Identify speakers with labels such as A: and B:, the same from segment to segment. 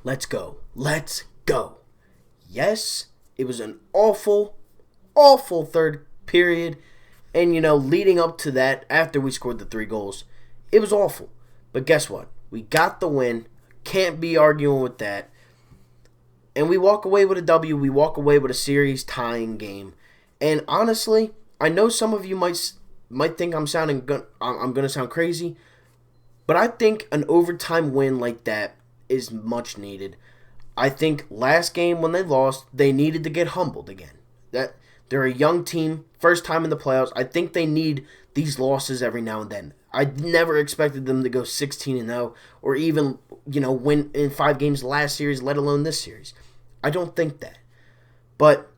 A: Let's go. Let's go. Yes, it was an awful, awful third period. And, leading up to that, after we scored the 3 goals, it was awful. But guess what? We got the win. Can't be arguing with that. And we walk away with a W. We walk away with a series tying game. And honestly, I know some of you might think I'm going to sound crazy, but I think an overtime win like that is much needed. I think last game when they lost, they needed to get humbled again. That they're a young team, first time in the playoffs. I think they need these losses every now and then. I never expected them to go 16-0 or even, win in 5 games last series, let alone this series. I don't think that. But,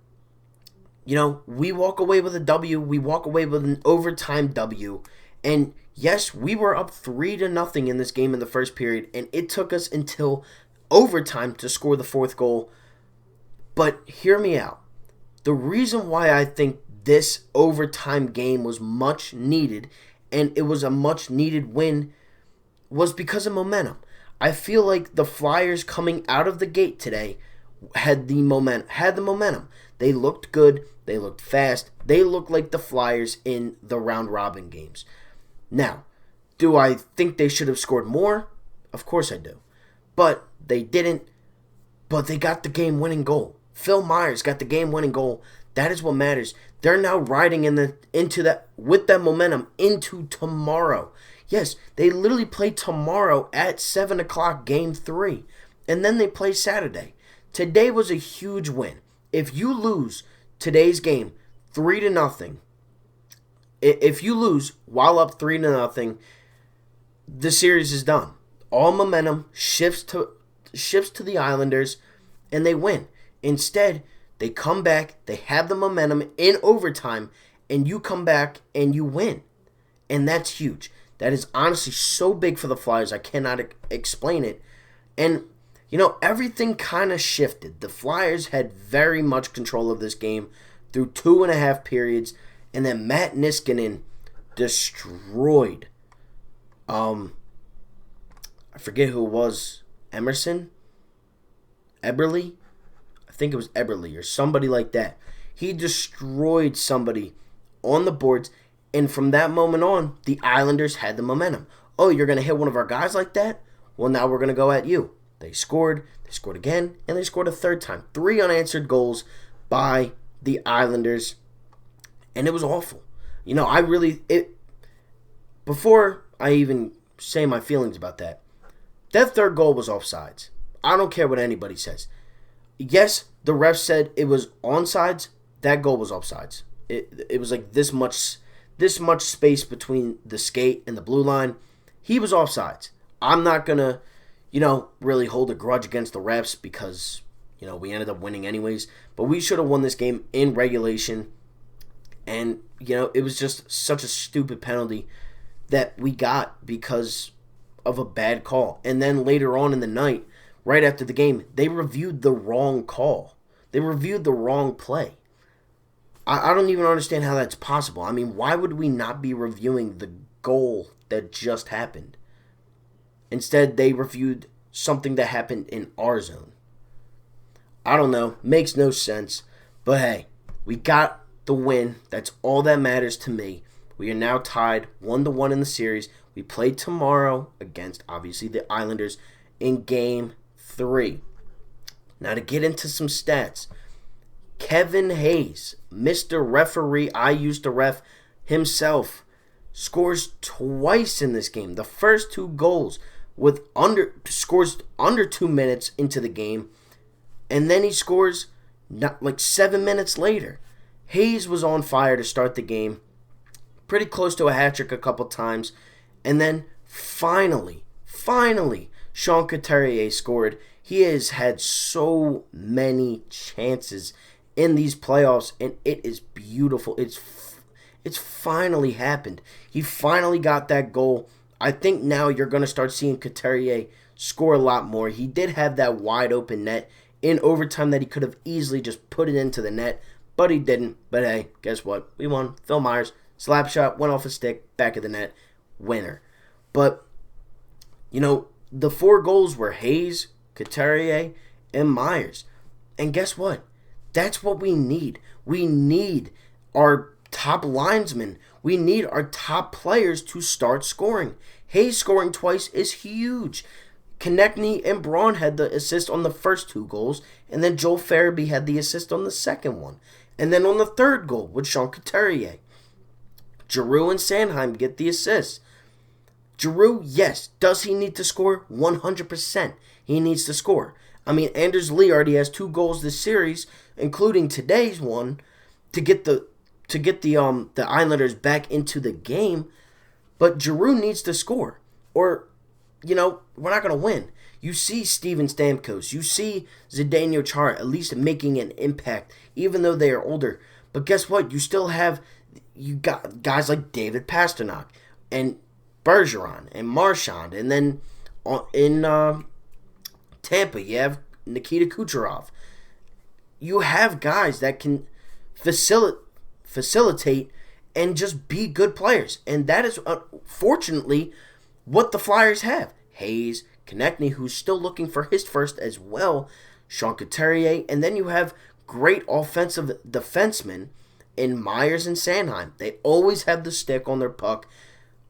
A: we walk away with a W. We walk away with an overtime W. And yes, we were up 3-0 in this game in the first period, and it took us until overtime to score the 4th goal. But hear me out. The reason why I think this overtime game was much needed and it was a much needed win was because of momentum. I feel like the Flyers coming out of the gate today had the momentum. They looked good. They looked fast. They looked like the Flyers in the round robin games. Now, do I think they should have scored more? Of course I do. But they didn't. But they got the game-winning goal. Phil Myers got the game-winning goal. That is what matters. They're now riding with that momentum into tomorrow. Yes, they literally play tomorrow at 7 o'clock, Game 3. And then they play Saturday. Today was a huge win. If you lose today's game 3-0, if you lose while up 3-0, the series is done. All momentum shifts to the Islanders, and they win. Instead, they come back, they have the momentum in overtime, and you come back and you win. And that's huge. That is honestly so big for the Flyers, I cannot explain it. And, everything kind of shifted. The Flyers had very much control of this game through 2.5 periods, and then Matt Niskanen destroyed, I forget who it was, Emerson? Eberle? I think it was Eberle or somebody like that. He destroyed somebody on the boards, and from that moment on, the Islanders had the momentum. Oh, you're going to hit one of our guys like that? Well, now we're going to go at you. They scored again, and they scored a third time. 3 unanswered goals by the Islanders, and it was awful. Before I even say my feelings about that third goal was offsides. I don't care what anybody says. Yes, the ref said it was onside. That goal was offsides. It was like this much space between the skate and the blue line. He was offsides. I'm not gonna, really hold a grudge against the refs because, we ended up winning anyways. But we should have won this game in regulation. And, it was just such a stupid penalty that we got because of a bad call. And then later on in the night, right after the game, they reviewed the wrong call. They reviewed the wrong play. I don't even understand how that's possible. I mean, why would we not be reviewing the goal that just happened? Instead, they reviewed something that happened in our zone. I don't know. Makes no sense. But hey, we got the win. That's all that matters to me. We are now tied 1-1 in the series. We play tomorrow against, obviously, the Islanders in Game 3. Now to get into some stats. Kevin Hayes, Mr. Referee, I used to ref himself, scores twice in this game. The first 2 goals scores under 2 minutes into the game, and then he scores 7 minutes later. Hayes was on fire to start the game, pretty close to a hat trick a couple times, and then finally, Sean Couturier scored. He has had so many chances in these playoffs, and it is beautiful. It's finally happened. He finally got that goal. I think now you're going to start seeing Couturier score a lot more. He did have that wide open net in overtime that he could have easily just put it into the net, but he didn't. But hey, guess what? We won. Phil Myers, slap shot, went off a stick, back of the net, winner. But, the 4 goals were Hayes, Couturier, and Myers. And guess what? That's what we need. We need our top linesmen. We need our top players to start scoring. Hayes scoring twice is huge. Konechny and Braun had the assist on the first 2 goals, and then Joel Farabee had the assist on the second one. And then on the third goal with Sean Couturier, Giroux and Sanheim get the assist. Giroux, yes. Does he need to score? 100%. He needs to score. I mean, Anders Lee already has 2 goals this series, including today's one, to get the Islanders back into the game. But Giroux needs to score, or we're not gonna win. You see Steven Stamkos, you see Zdeno Chara at least making an impact, even though they are older. But guess what? You got guys like David Pastrnak and Bergeron and Marchand, and then in Tampa you have Nikita Kucherov. You have guys that can facilitate and just be good players, and that is fortunately what the Flyers have. Hayes, Konechny, who's still looking for his first as well, Sean Couturier, and then you have great offensive defensemen in Myers and Sanheim. They always have the stick on their puck,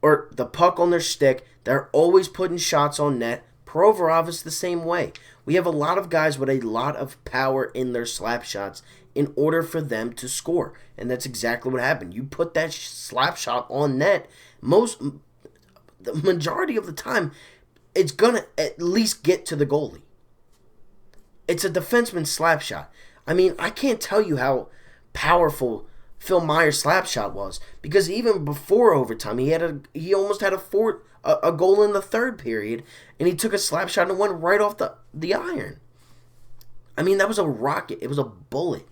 A: or the puck on their stick. They're always putting shots on net. Provorov is the same way. We have a lot of guys with a lot of power in their slap shots in order for them to score, and that's exactly what happened. You put that slap shot on net, the majority of the time, it's gonna at least get to the goalie. It's a defenseman's slap shot. I mean, I can't tell you how powerful Phil Myers' slap shot was, because even before overtime, he almost had a goal in the third period, and he took a slap shot and went right off the iron. I mean, that was a rocket. It was a bullet.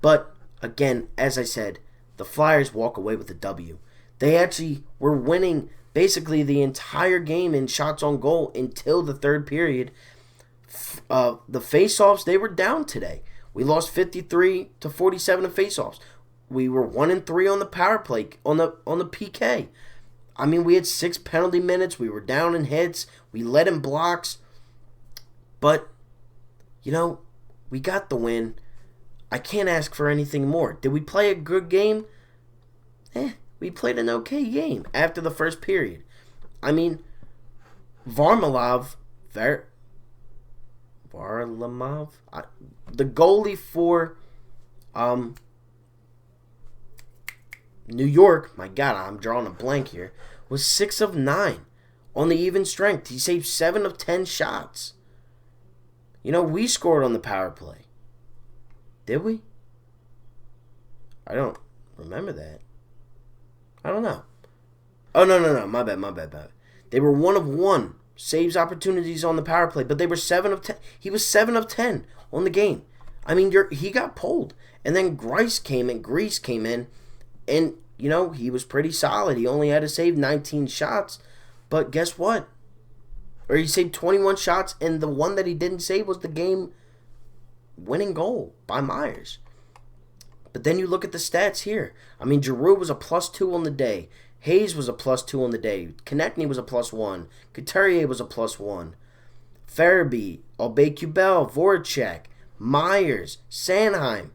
A: But again, as I said, the Flyers walk away with a W. They actually were winning basically the entire game in shots on goal until the third period. The face-offs, they were down today. We lost 53-47 in face-offs. We were 1-3 on the power play, on the PK. I mean, we had 6 penalty minutes. We were down in hits. We led in blocks. But, we got the win. I can't ask for anything more. Did we play a good game? We played an okay game after the first period. I mean, Varlamov, the goalie for New York, my God, I'm drawing a blank here, was 6 of 9 on the even strength. He saved 7 of 10 shots. We scored on the power play. Did we? I don't remember that. I don't know. Oh, no. My bad. They were 1 of 1 saves opportunities on the power play, but they were 7 of 10. He was 7 of 10 on the game. I mean, he got pulled. And then Grease came in, and, he was pretty solid. He only had to save 19 shots, but guess what? Or he saved 21 shots, and the one that he didn't save was the game-winning goal by Myers. But then you look at the stats here. I mean, Giroux was a +2 on the day. Hayes was a +2 on the day. Konechny was a +1. Couturier was a +1. Farabee, Aubé-Kubel, Voracek, Myers, Sanheim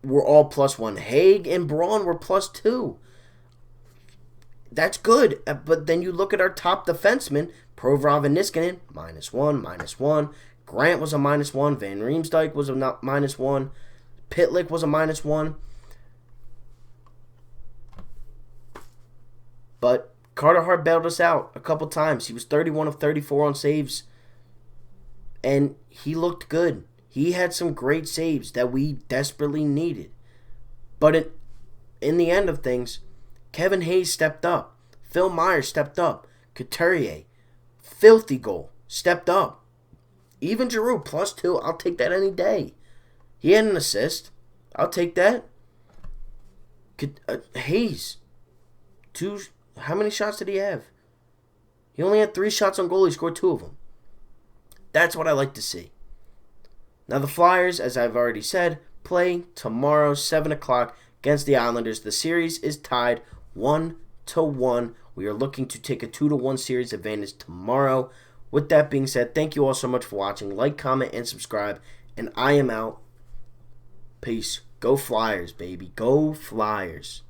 A: were all +1. Haig and Braun were +2. That's good. But then you look at our top defensemen, Provorov and Niskanen, -1. Grant was a -1. Van Riemsdyk was a -1. Pitlick was a -1. But Carter Hart bailed us out a couple times. He was 31 of 34 on saves. And he looked good. He had some great saves that we desperately needed. But in the end of things, Kevin Hayes stepped up. Phil Myers stepped up. Couturier, filthy goal, stepped up. Even Giroux, +2. I'll take that any day. He had an assist. I'll take that. Hayes, 2. How many shots did he have? He only had 3 shots on goal. He scored 2 of them. That's what I like to see. Now the Flyers, as I've already said, play tomorrow, 7 o'clock, against the Islanders. The series is tied 1-1. We are looking to take a 2-1 series advantage tomorrow. with that being said, thank you all so much for watching. Like, comment, and subscribe. And I am out. Peace. Go Flyers, baby. Go Flyers.